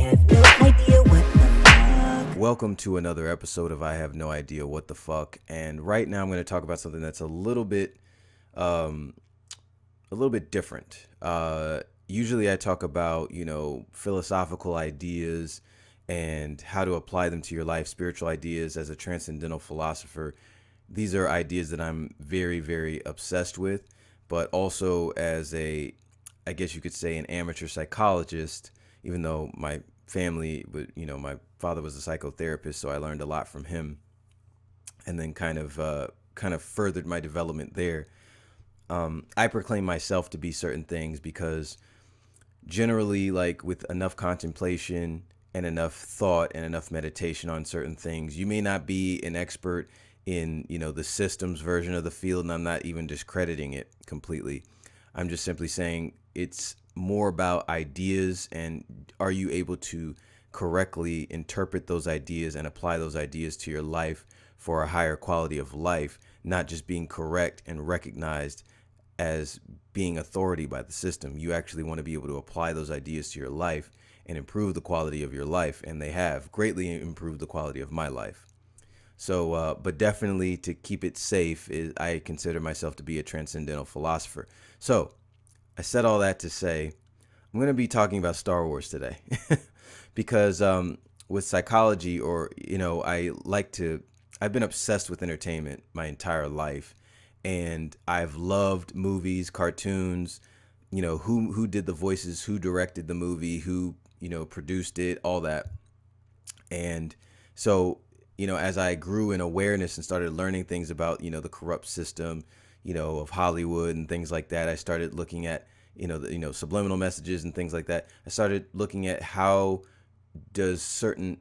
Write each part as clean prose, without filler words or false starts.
have no idea what the fuck. Welcome to another episode of I Have No Idea What the Fuck. And right now I'm going to talk about something that's a little bit different. Usually I talk about, philosophical ideas and how to apply them to your life, spiritual ideas as a transcendental philosopher. These are ideas that I'm very, very obsessed with, but also as I guess you could say, an amateur psychologist, even though my family would, my father was a psychotherapist, so I learned a lot from him, and then kind of furthered my development there. I proclaim myself to be certain things because generally, like with enough contemplation and enough thought and enough meditation on certain things, you may not be an expert in, the systems version of the field, and I'm not even discrediting it completely. I'm just simply saying it's more about ideas, and are you able to correctly interpret those ideas and apply those ideas to your life for a higher quality of life, not just being correct and recognized as being authority by the system. You actually want to be able to apply those ideas to your life and improve the quality of your life, and they have greatly improved the quality of my life. So, but definitely to keep it safe, I consider myself to be a transcendental philosopher. So, I said all that to say, I'm going to be talking about Star Wars today because with psychology, or, I've been obsessed with entertainment my entire life, and I've loved movies, cartoons, who did the voices, who directed the movie, who, produced it, all that. And so, as I grew in awareness and started learning things about, the corrupt system, of Hollywood and things like that, I started looking at, subliminal messages and things like that. I started looking at how does certain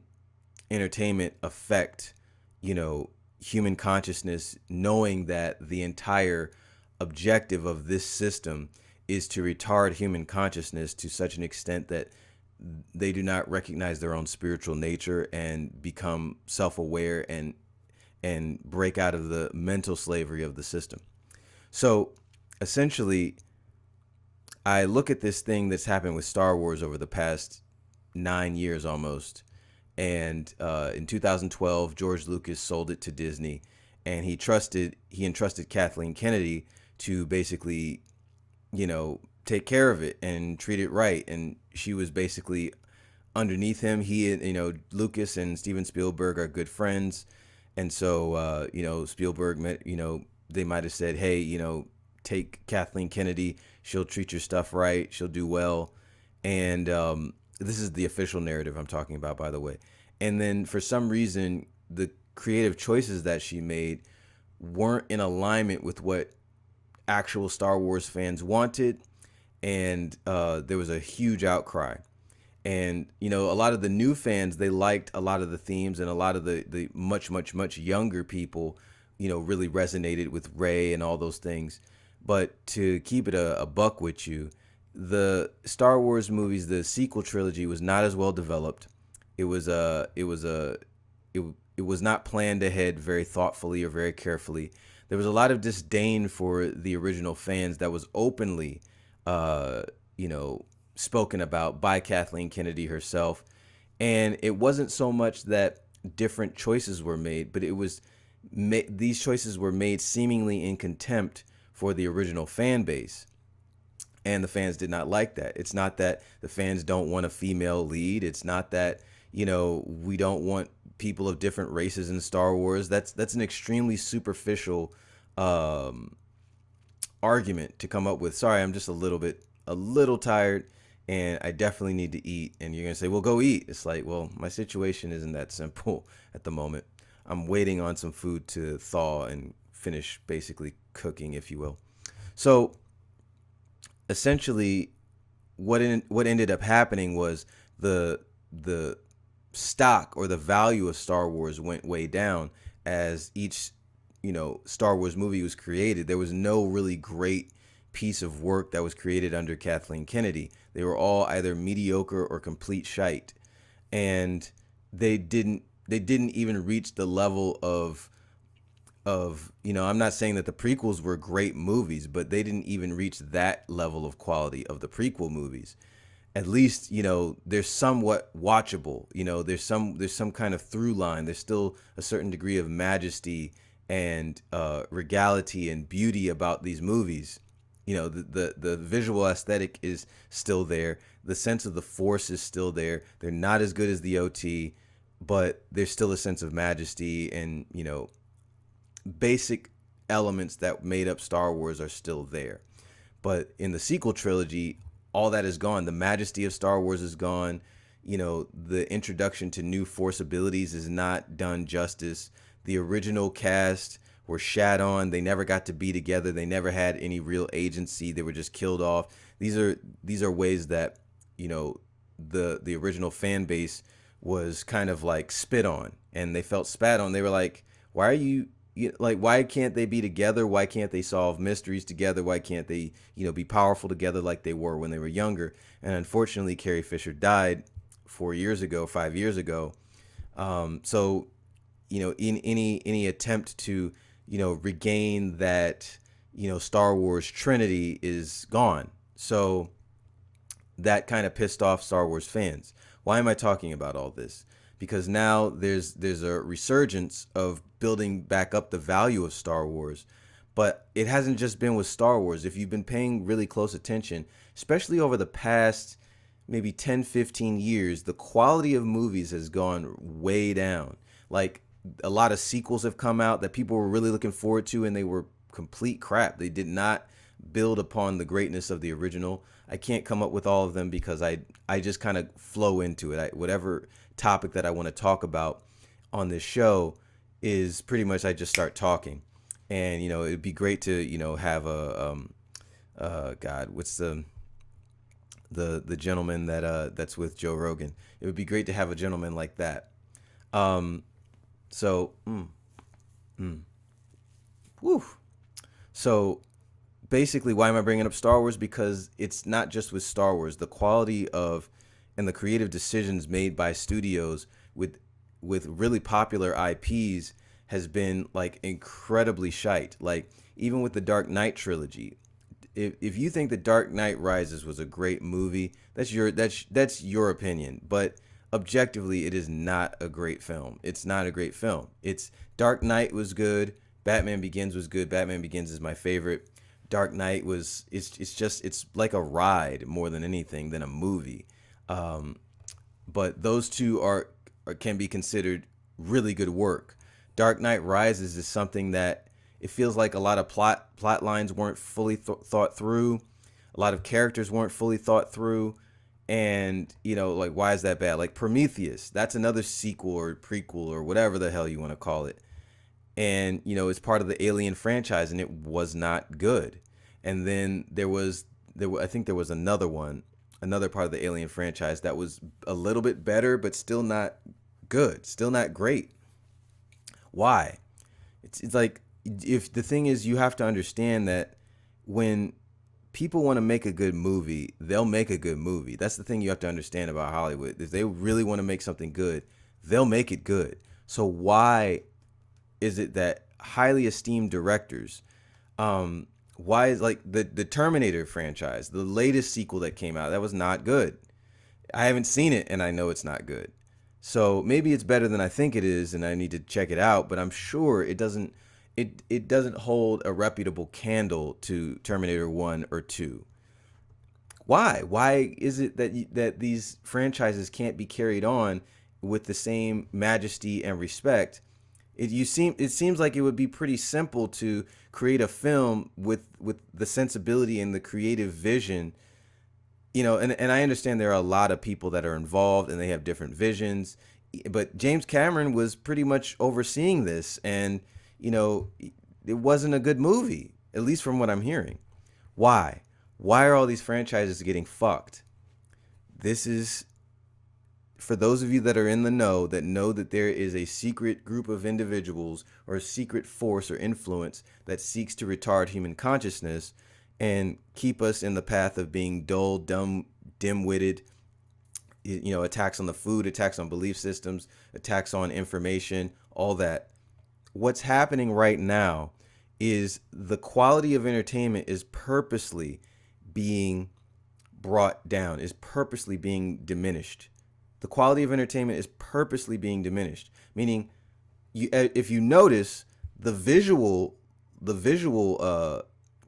entertainment affect, human consciousness, knowing that the entire objective of this system is to retard human consciousness to such an extent that they do not recognize their own spiritual nature and become self-aware and break out of the mental slavery of the system. So essentially, I look at this thing that's happened with Star Wars over the past 9 years almost. And in 2012, George Lucas sold it to Disney, and he entrusted Kathleen Kennedy to basically, take care of it and treat it right. And she was basically underneath him. Lucas and Steven Spielberg are good friends. And so, Spielberg met, they might have said, hey, take Kathleen Kennedy. She'll treat your stuff right. She'll do well. And this is the official narrative I'm talking about, by the way. And then for some reason, the creative choices that she made weren't in alignment with what actual Star Wars fans wanted. And there was a huge outcry. And, a lot of the new fans, they liked a lot of the themes, and a lot of the much, much, much younger people, really resonated with Rey and all those things. But to keep it a buck with you, the Star Wars movies, the sequel trilogy, was not as well developed. It was not planned ahead very thoughtfully or very carefully. There was a lot of disdain for the original fans that was openly, spoken about by Kathleen Kennedy herself. And it wasn't so much that different choices were made, but it was these choices were made seemingly in contempt for the original fan base. And the fans did not like that. It's not that the fans don't want a female lead. It's not that, we don't want people of different races in Star Wars. That's an extremely superficial argument to come up with. Sorry, I'm just a little tired, and I definitely need to eat. And you're going to say, well, go eat. It's like, well, my situation isn't that simple at the moment. I'm waiting on some food to thaw and finish basically cooking, if you will. So essentially, what ended up happening was the stock or the value of Star Wars went way down as each Star Wars movie was created. There was no really great piece of work that was created under Kathleen Kennedy. They were all either mediocre or complete shite, and they didn't even reach the level of I'm not saying that the prequels were great movies, but they didn't even reach that level of quality of the prequel movies. at least, they're somewhat watchable. There's some kind of through line. There's still a certain degree of majesty and regality and beauty about these movies. The visual aesthetic is still there. The sense of the force is still there. They're not as good as the OT, but there's still a sense of majesty, and basic elements that made up Star Wars are still there. But in the sequel trilogy, all that is gone. The majesty of Star Wars is gone. The introduction to new force abilities is not done justice. The original cast were shat on. They never got to be together. They never had any real agency. They were just killed off. These are ways that the original fan base was kind of like spit on, and they felt spat on. They were like, why are why can't they be together? Why can't they solve mysteries together? Why can't they, be powerful together like they were when they were younger? And unfortunately, Carrie Fisher died 5 years ago. So, in any attempt to, regain that, Star Wars Trinity is gone. So that kind of pissed off Star Wars fans. Why am I talking about all this? Because now there's a resurgence of building back up the value of Star Wars. But it hasn't just been with Star Wars. If you've been paying really close attention, especially over the past maybe 10, 15 years, the quality of movies has gone way down. Like, a lot of sequels have come out that people were really looking forward to, and they were complete crap. They did not build upon the greatness of the original. I can't come up with all of them because I just kind of flow into it. Whatever topic that I want to talk about on this show is pretty much I just start talking. And, it'd be great to, have God, what's the gentleman that's with Joe Rogan? It would be great to have a gentleman like that. Woo. So basically, why am I bringing up Star Wars? Because it's not just with Star Wars. The quality of and the creative decisions made by studios with really popular IPs has been like incredibly shite. Like, even with the Dark Knight trilogy, if you think the Dark Knight Rises was a great movie, that's your opinion. But objectively, it is not a great film. It's not a great film. It's Dark Knight was good. Batman Begins was good. Batman Begins is my favorite. Dark Knight it's like a ride more than anything than a movie. But those two can be considered really good work. Dark Knight Rises is something that it feels like a lot of plot lines weren't fully thought through. A lot of characters weren't fully thought through. And, like, why is that bad? Like Prometheus, that's another sequel or prequel or whatever the hell you want to call it. And, it's part of the Alien franchise, and it was not good. And then I think there was another part of the Alien franchise that was a little bit better, but still not good, still not great. Why? It's like, if the thing is, you have to understand that when people want to make a good movie, they'll make a good movie. That's the thing you have to understand about Hollywood. If they really want to make something good, they'll make it good. So why is it that highly esteemed directors, why is, like, the Terminator franchise, the latest sequel that came out, that was not good. I haven't seen it, and I know it's not good. So maybe it's better than I think it is, and I need to check it out, but I'm sure it doesn't hold a reputable candle to Terminator 1 or 2. Why? Why is it that these franchises can't be carried on with the same majesty and respect? It seems like it would be pretty simple to create a film with the sensibility and the creative vision, and I understand there are a lot of people that are involved and they have different visions, but James Cameron was pretty much overseeing this, and it wasn't a good movie, at least from what I'm hearing. Why are all these franchises getting fucked? This is for those of you that are in the know that there is a secret group of individuals or a secret force or influence that seeks to retard human consciousness and keep us in the path of being dull, dumb, dim-witted. Attacks on the food, attacks on belief systems, attacks on information, all that. What's happening right now is the quality of entertainment is purposely being brought down, is purposely being diminished. The quality of entertainment is purposely being diminished. Meaning, if you notice, the visual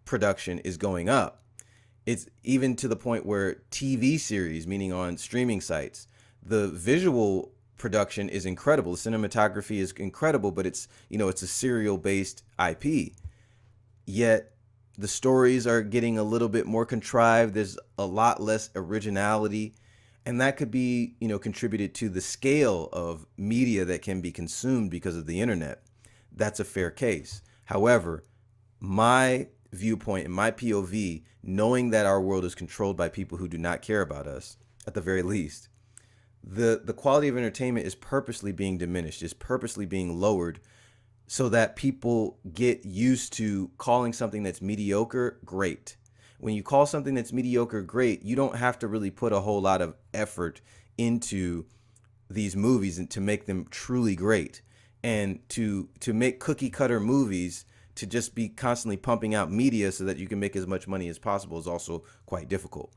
production is going up. It's even to the point where TV series, meaning on streaming sites, the visual production is incredible. The cinematography is incredible, but it's a serial based IP. Yet the stories are getting a little bit more contrived. There's a lot less originality, and that could be, contributed to the scale of media that can be consumed because of the internet. That's a fair case. However, my viewpoint and my POV, knowing that our world is controlled by people who do not care about us, at the very least, the quality of entertainment is purposely being diminished, is purposely being lowered, so that people get used to calling something that's mediocre great. When you call something that's mediocre great, you don't have to really put a whole lot of effort into these movies and to make them truly great. And to make cookie cutter movies, to just be constantly pumping out media so that you can make as much money as possible, is also quite difficult.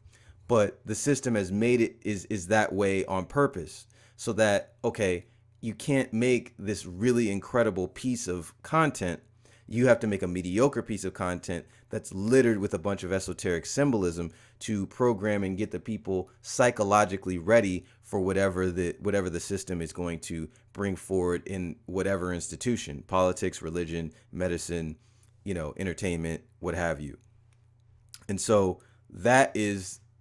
But the system has made it is that way on purpose, so that, okay, you can't make this really incredible piece of content. You have to make a mediocre piece of content that's littered with a bunch of esoteric symbolism to program and get the people psychologically ready for whatever the system is going to bring forward in whatever institution: politics, religion, medicine, entertainment, what have you. And so that's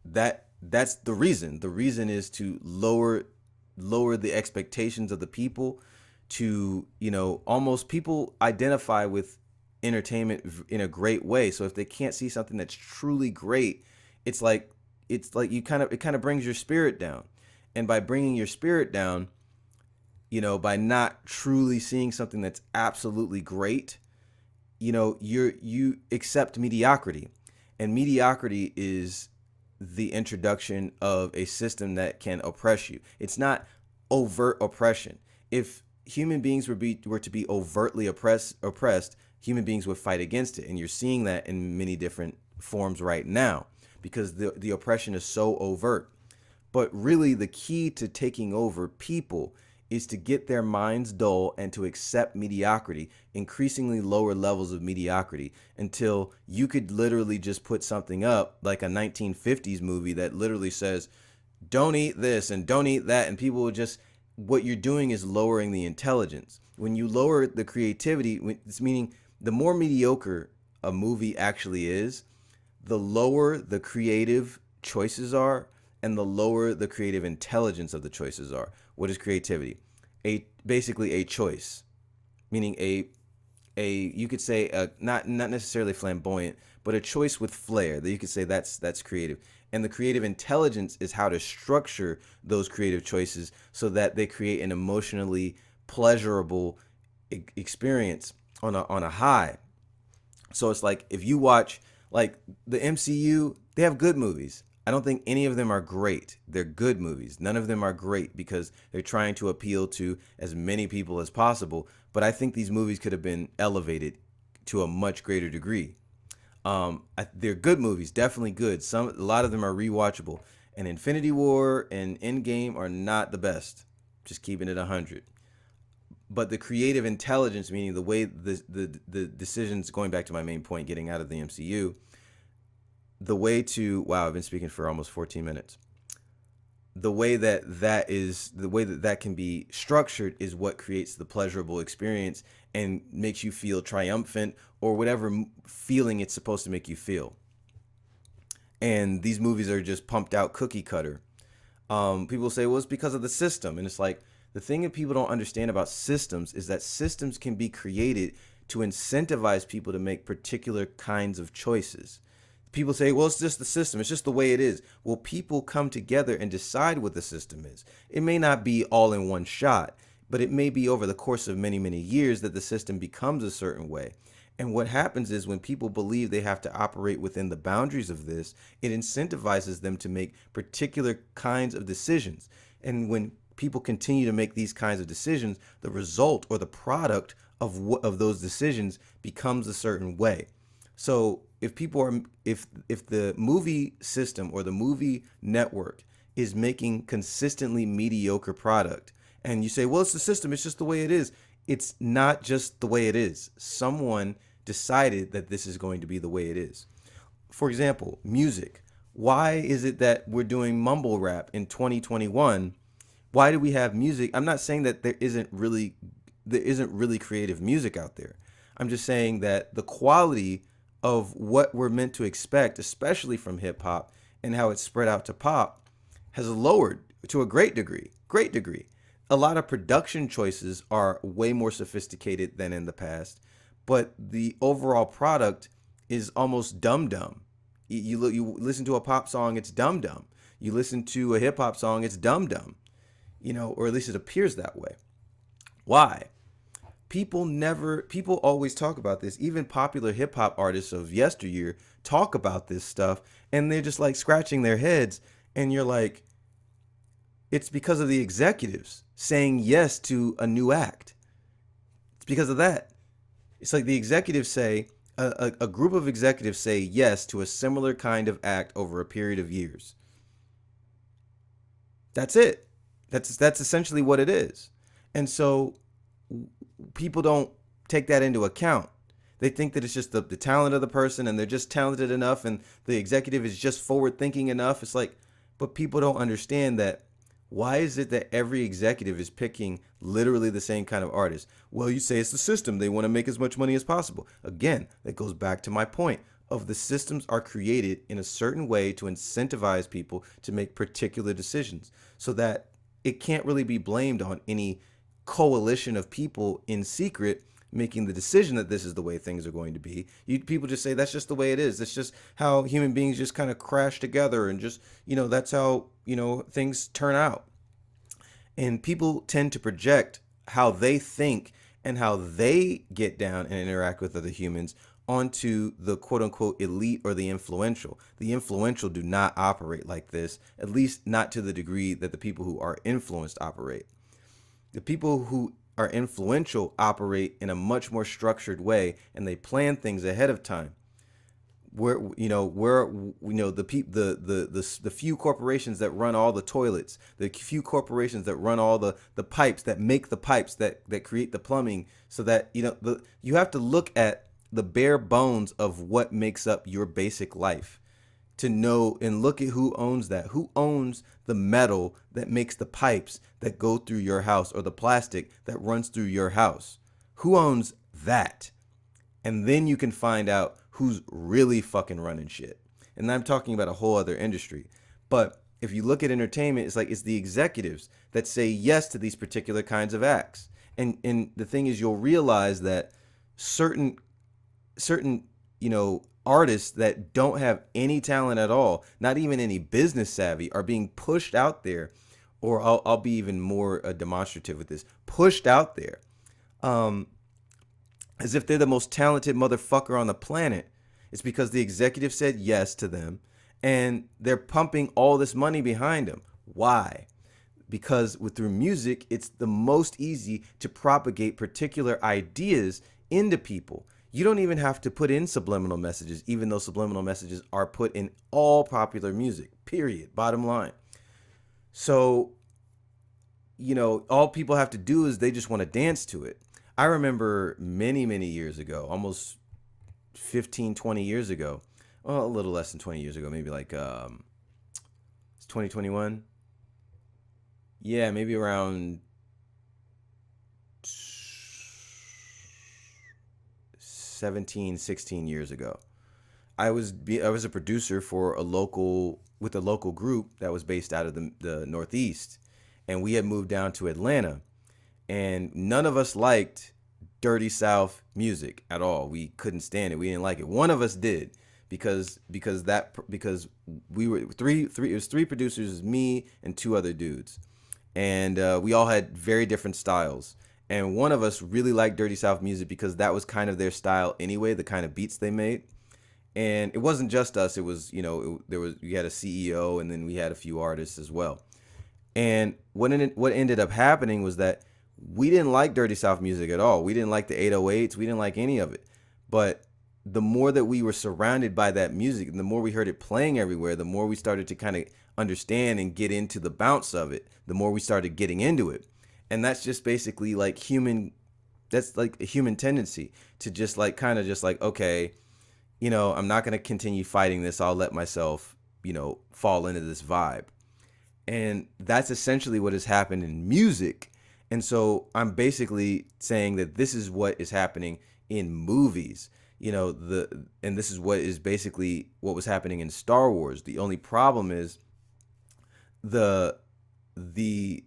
the reason. The reason is to lower the expectations of the people, to, almost, people identify with entertainment in a great way. So if they can't see something that's truly great, it's like it kind of brings your spirit down. And by bringing your spirit down, by not truly seeing something that's absolutely great, you accept mediocrity. And mediocrity is the introduction of a system that can oppress you. It's not overt oppression. If human beings were to be overtly oppressed, human beings would fight against it. And you're seeing that in many different forms right now, because the oppression is so overt. But really, the key to taking over people is to get their minds dull and to accept mediocrity, increasingly lower levels of mediocrity, until you could literally just put something up like a 1950s movie that literally says, don't eat this and don't eat that. And people will just, what you're doing is lowering the intelligence. When you lower the creativity, it's meaning the more mediocre a movie actually is, the lower the creative choices are, and the lower the creative intelligence of the choices are. What is creativity? Basically a choice, meaning you could say not necessarily flamboyant, but a choice with flair, that you could say that's creative. And the creative intelligence is how to structure those creative choices so that they create an emotionally pleasurable experience on a high. So it's like, if you watch like the MCU, they have good movies. I don't think any of them are great. They're good movies. None of them are great because they're trying to appeal to as many people as possible. But I think these movies could have been elevated to a much greater degree. They're good movies, definitely good. A lot of them are rewatchable. And Infinity War and Endgame are not the best. Just keeping it 100. But the creative intelligence, meaning the way the decisions, going back to my main point, getting out of the MCU, the way to, wow, I've been speaking for almost 14 minutes. The way that can be structured is what creates the pleasurable experience and makes you feel triumphant, or whatever feeling it's supposed to make you feel. And these movies are just pumped out cookie cutter. People say, well, it's because of the system. And it's like, the thing that people don't understand about systems is that systems can be created to incentivize people to make particular kinds of choices. People say, well, it's just the system. It's just the way it is. Well, people come together and decide what the system is. It may not be all in one shot, but it may be over the course of many, many years that the system becomes a certain way. And what happens is, when people believe they have to operate within the boundaries of this, it incentivizes them to make particular kinds of decisions. And when people continue to make these kinds of decisions, the result or the product of those decisions becomes a certain way. So if the movie system or the movie network is making consistently mediocre product, and you say, well, it's the system, it's just the way it is. It's not just the way it is. Someone decided that this is going to be the way it is. For example, music. Why is it that we're doing mumble rap in 2021? Why do we have music? I'm not saying that there isn't really creative music out there. I'm just saying that the quality of what we're meant to expect, especially from hip hop and how it's spread out to pop, has lowered to a great degree. Great degree. A lot of production choices are way more sophisticated than in the past, but the overall product is almost dumb dumb. You listen to a pop song, it's dumb dumb. You listen to a hip hop song, it's dumb dumb. Or at least it appears that way. Why? People always talk about this. Even popular hip hop artists of yesteryear talk about this stuff, and they're just like scratching their heads. And you're like, it's because of the executives saying yes to a new act. It's because of that. It's like the executives say, a group of executives say yes to a similar kind of act over a period of years. That's it. That's essentially what it is. And so people don't take that into account. They think that it's just the talent of the person, and they're just talented enough, and the executive is just forward thinking enough. It's like, but people don't understand that. Why is it that every executive is picking literally the same kind of artist? Well, you say it's the system. They want to make as much money as possible. Again, that goes back to my point of the systems are created in a certain way to incentivize people to make particular decisions, so that it can't really be blamed on any coalition of people in secret making the decision that this is the way things are going to be. People just say that's just the way it is. That's just how human beings just kind of crash together, and just, that's how, things turn out. And people tend to project how they think and how they get down and interact with other humans onto the quote unquote elite or the influential. The influential do not operate like this, at least not to the degree that the people who are influenced operate. The people who are influential operate in a much more structured way, and they plan things ahead of time. The few corporations that run all the toilets, the few corporations that run all the pipes, that make the pipes, that create the plumbing, so that you have to look at the bare bones of what makes up your basic life to know, and look at who owns that. Who owns the metal that makes the pipes that go through your house, or the plastic that runs through your house? Who owns that? And then you can find out who's really fucking running shit. And I'm talking about a whole other industry. But if you look at entertainment, it's like it's the executives that say yes to these particular kinds of acts. And the thing is, you'll realize that certain artists that don't have any talent at all, not even any business savvy, are being pushed out there. Or I'll be even more demonstrative with this, pushed out there as if they're the most talented motherfucker on the planet. It's because the executive said yes to them, and they're pumping all this money behind them. Why? Because through music, it's the most easy to propagate particular ideas into people. You don't even have to put in subliminal messages, even though subliminal messages are put in all popular music, period, bottom line. So, all people have to do is they just want to dance to it. I remember many, many years ago, almost 15, 20 years ago, well, a little less than 20 years ago, maybe like, it's 2021. Yeah, maybe around 17, 16 years ago. I was a producer for a local group that was based out of the Northeast, and we had moved down to Atlanta, and none of us liked Dirty South music at all. We couldn't stand it. We didn't like it. One of us did, because we were three. It was three producers, me and two other dudes, and we all had very different styles. And one of us really liked Dirty South music because that was kind of their style anyway, the kind of beats they made. And it wasn't just us. It was, we had a CEO, and then we had a few artists as well. And what ended up happening was that we didn't like Dirty South music at all. We didn't like the 808s. We didn't like any of it. But the more that we were surrounded by that music and the more we heard it playing everywhere, the more we started to kind of understand and get into the bounce of it, the more we started getting into it. And that's just basically like that's like a human tendency to just like kind of just like, okay, I'm not going to continue fighting this. I'll let myself, fall into this vibe. And that's essentially what has happened in music. And so I'm basically saying that this is what is happening in movies. And this is what is basically what was happening in Star Wars. The only problem is the the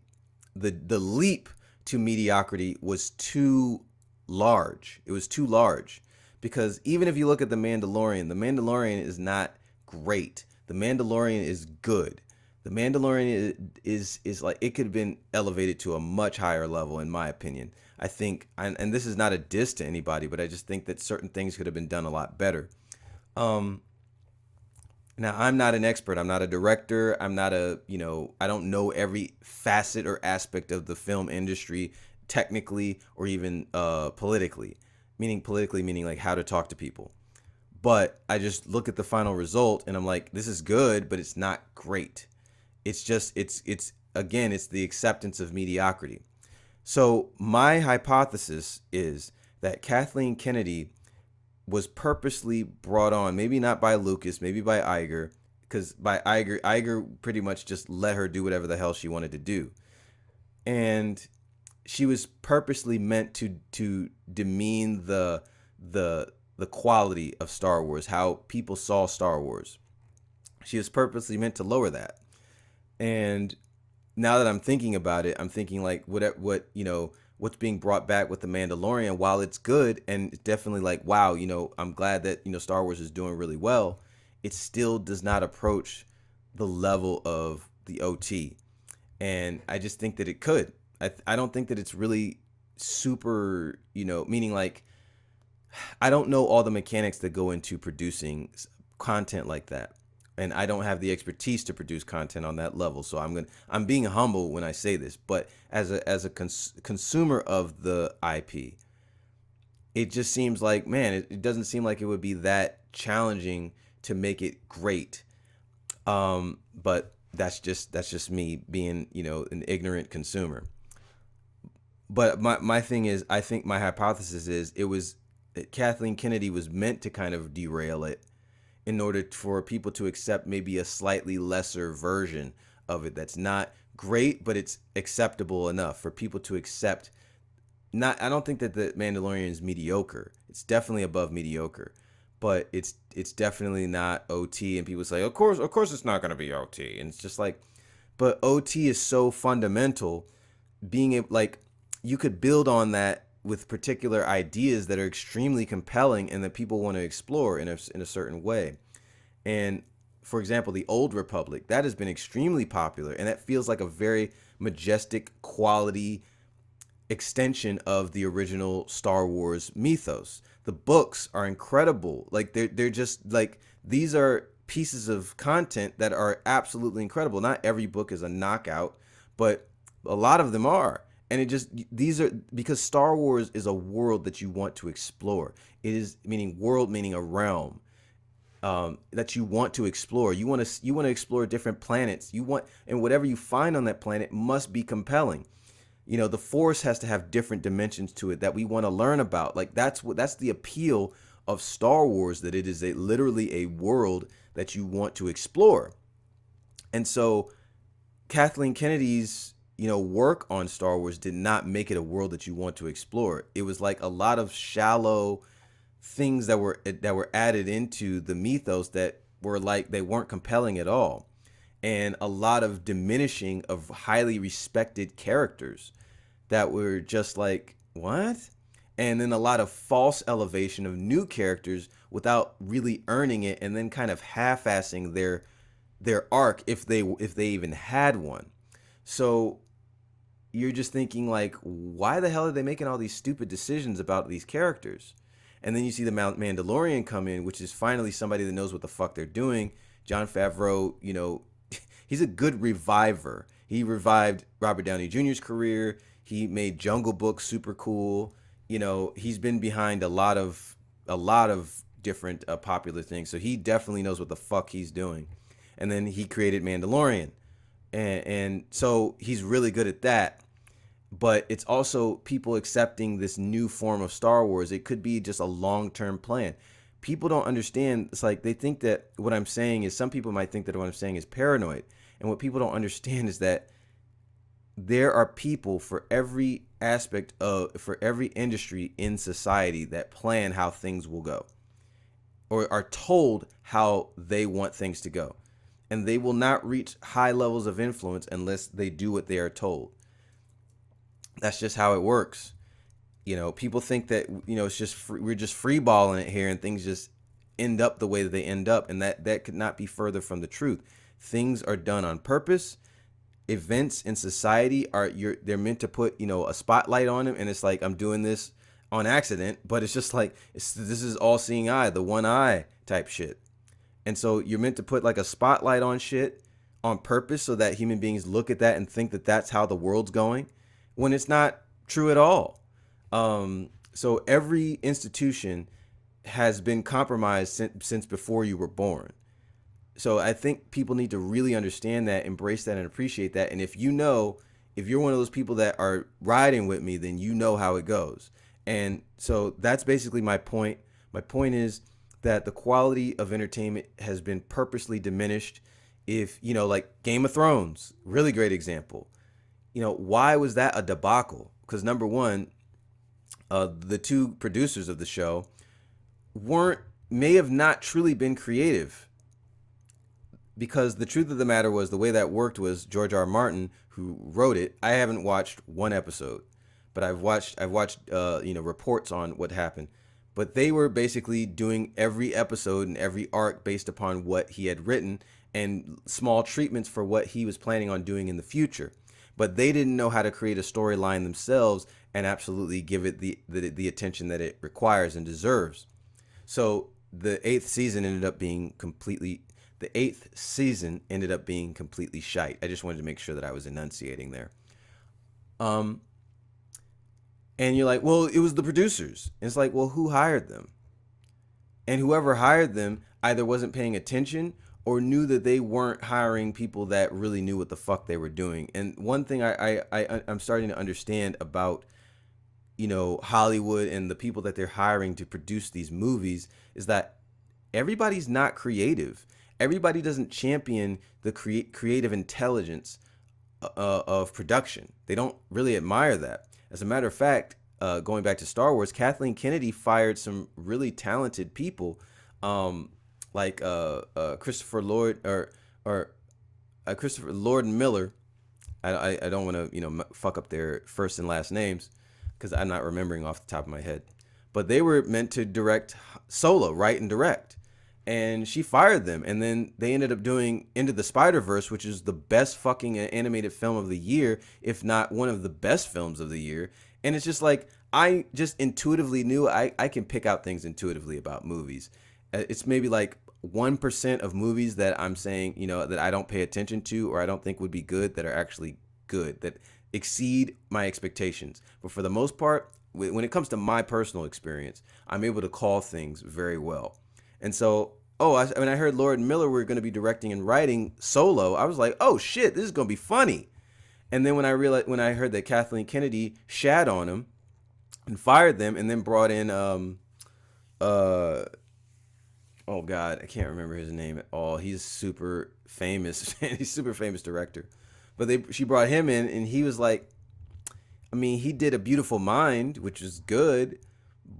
the leap to mediocrity was too large. It was too large because even if you look at the Mandalorian is not great. The Mandalorian is good. The Mandalorian is like it could have been elevated to a much higher level in my opinion. I think, and this is not a diss to anybody, but I just think that certain things could have been done a lot better. Um, Now, I'm not an expert. I'm not a director. I'm not I don't know every facet or aspect of the film industry technically or even politically. Meaning like how to talk to people. But I just look at the final result and I'm like, this is good, but it's not great. It's just, it's again, it's the acceptance of mediocrity. So my hypothesis is that Kathleen Kennedy was purposely brought on, maybe not by Lucas, maybe by Iger, because by Iger pretty much just let her do whatever the hell she wanted to do. And she was purposely meant to demean the quality of Star Wars, how people saw Star Wars. She was purposely meant to lower that. And now that I'm thinking about it, I'm thinking like what's being brought back with the Mandalorian, while it's good and it's definitely like, wow, I'm glad that, Star Wars is doing really well, it still does not approach the level of the OT. And I just think that it could. I don't think that it's really super, meaning like, I don't know all the mechanics that go into producing content like that. And I don't have the expertise to produce content on that level. So I'm being humble when I say this, but as a consumer of the IP, it just seems like, man, it doesn't seem like it would be that challenging to make it great. But that's just me being, an ignorant consumer. But my thing is, I think my hypothesis is that Kathleen Kennedy was meant to kind of derail it in order for people to accept maybe a slightly lesser version of it that's not great, but it's acceptable enough for people to accept. I don't think that the Mandalorian is mediocre. It's definitely above mediocre, but it's definitely not OT. And people say, of course it's not going to be OT. And it's just like, but OT is so fundamental. Like, you could build on that with particular ideas that are extremely compelling and that people want to explore in a certain way. And for example, the Old Republic, that has been extremely popular, and that feels like a very majestic quality extension of the original Star Wars mythos. The books are incredible. Like they're just like, these are pieces of content that are absolutely incredible. Not every book is a knockout, but a lot of them are. And these are because Star Wars is a world that you want to explore. It is meaning a realm that you want to explore. You want to explore different planets. And whatever you find on that planet must be compelling. The Force has to have different dimensions to it that we want to learn about. Like that's the appeal of Star Wars, that it is literally a world that you want to explore. And so Kathleen Kennedy's work on Star Wars did not make it a world that you want to explore. It was like a lot of shallow things that were added into the mythos that were like, they weren't compelling at all. And a lot of diminishing of highly respected characters that were just like, what? And then a lot of false elevation of new characters without really earning it, and then kind of half-assing their arc if they even had one. So you're just thinking like, why the hell are they making all these stupid decisions about these characters? And then you see the Mandalorian come in, which is finally somebody that knows what the fuck they're doing. Jon Favreau, he's a good reviver. He revived Robert Downey Jr.'s career. He made Jungle Book super cool. He's been behind a lot of different popular things. So he definitely knows what the fuck he's doing. And then he created Mandalorian. And so he's really good at that. But it's also people accepting this new form of Star Wars. It could be just a long-term plan. People don't understand. It's like they think that what I'm saying is, some people might think that what I'm saying is paranoid. And what people don't understand is that there are people for every aspect of, for every industry in society that plan how things will go, or are told how they want things to go. And they will not reach high levels of influence unless they do what they are told. That's just how it works. You know, people think that, you know, it's just we're just free balling it here and things just end up the way that they end up. And that could not be further from the truth. Things are done on purpose. Events in society they're meant to put, you know, a spotlight on them. And it's like, I'm doing this on accident, but it's just like, this is all seeing eye, the one eye type shit. And so you're meant to put like a spotlight on shit on purpose so that human beings look at that and think that that's how the world's going, when it's not true at all. So every institution has been compromised since before you were born. So I think people need to really understand that, embrace that, and appreciate that. And if you're one of those people that are riding with me, then you know how it goes. And so that's basically my point. My point is that the quality of entertainment has been purposely diminished. If, you know, like Game of Thrones, really great example. You know, why was that a debacle? Because number one, the two producers of the show may have not truly been creative. Because the truth of the matter was, the way that worked was George R. R. Martin, who wrote it. I haven't watched one episode, but I've watched you know, reports on what happened. But they were basically doing every episode and every arc based upon what he had written, and small treatments for what he was planning on doing in the future. But they didn't know how to create a storyline themselves and absolutely give it the attention that it requires and deserves. So the eighth season ended up being completely shite. I just wanted to make sure that I was enunciating there. And you're like, well, it was the producers. And it's like, well, who hired them? And whoever hired them either wasn't paying attention or knew that they weren't hiring people that really knew what the fuck they were doing. And one thing I'm starting to understand about, you know, Hollywood and the people that they're hiring to produce these movies is that everybody's not creative. Everybody doesn't champion the creative intelligence of production. They don't really admire that. As a matter of fact, going back to Star Wars, Kathleen Kennedy fired some really talented people, like Christopher Lord or Christopher Lord and Miller. I don't want to, you know, fuck up their first and last names because I'm not remembering off the top of my head. But they were meant to direct Solo, write and direct. And she fired them. And then they ended up doing Into the Spider-Verse, which is the best fucking animated film of the year, if not one of the best films of the year. And it's just like, I just intuitively knew I can pick out things intuitively about movies. It's maybe like 1% of movies that I'm saying, you know, that I don't pay attention to or I don't think would be good that are actually good, that exceed my expectations. But for the most part, when it comes to my personal experience, I'm able to call things very well. And so, when I heard Lord and Miller were going to be directing and writing Solo, I was like, oh shit, this is going to be funny. And then when I heard that Kathleen Kennedy shat on him and fired them and then brought in, oh God, I can't remember his name at all. He's super famous. He's a super famous director. But she brought him in and he was like, I mean, he did A Beautiful Mind, which is good.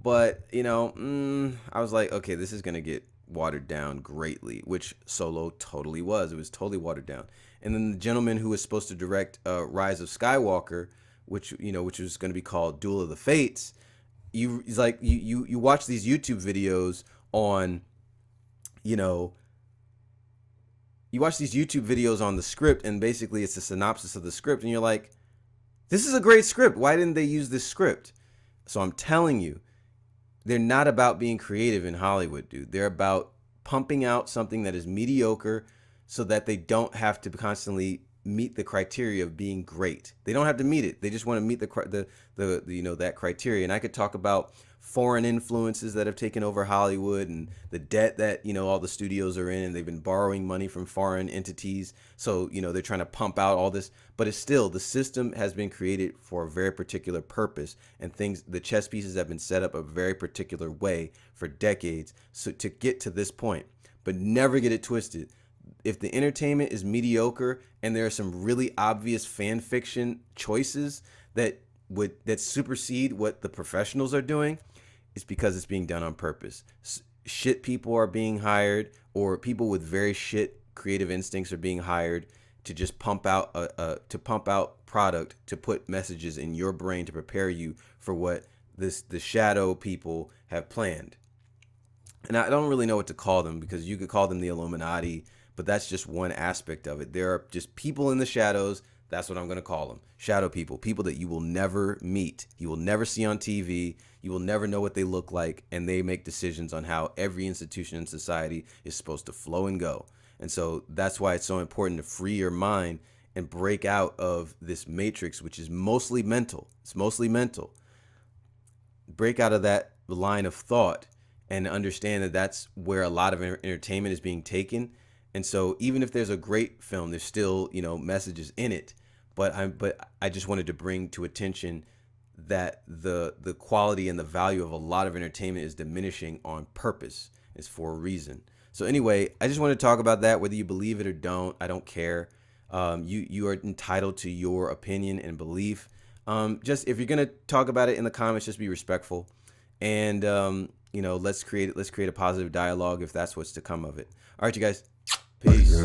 But, you know, I was like, okay, this is going to get watered down greatly, which Solo totally was. It was totally watered down. And then the gentleman who was supposed to direct Rise of Skywalker, which was going to be called Duel of the Fates, you watch these YouTube videos on, you watch these YouTube videos on the script, and basically it's a synopsis of the script, and you're like, this is a great script. Why didn't they use this script? So I'm telling you, they're not about being creative in Hollywood, dude. They're about pumping out something that is mediocre so that they don't have to constantly meet the criteria of being great. They don't have to meet it. They just want to meet the that criteria. And I could talk about foreign influences that have taken over Hollywood and the debt that all the studios are in, and they've been borrowing money from foreign entities. So they're trying to pump out all this, but it's still, the system has been created for a very particular purpose, and the chess pieces have been set up a very particular way for decades, so to get to this point. But never get it twisted. If the entertainment is mediocre and there are some really obvious fan fiction choices that supersede what the professionals are doing, it's because it's being done on purpose. Shit people are being hired, or people with very shit creative instincts are being hired to just pump out product, to put messages in your brain to prepare you for what the shadow people have planned. And I don't really know what to call them, because you could call them the Illuminati, but that's just one aspect of it. There are just people in the shadows. That's what I'm going to call them. Shadow people. People that you will never meet. You will never see on TV. You will never know what they look like. And they make decisions on how every institution in society is supposed to flow and go. And so that's why it's so important to free your mind and break out of this matrix, which is mostly mental. It's mostly mental. Break out of that line of thought and understand that that's where a lot of entertainment is being taken. And so even if there's a great film, there's still, messages in it. But I just wanted to bring to attention that the quality and the value of a lot of entertainment is diminishing on purpose. It's for a reason. So anyway, I just want to talk about that. Whether you believe it or don't, I don't care. You are entitled to your opinion and belief. Just if you're gonna talk about it in the comments, just be respectful, and let's create a positive dialogue if that's what's to come of it. All right, you guys. Peace.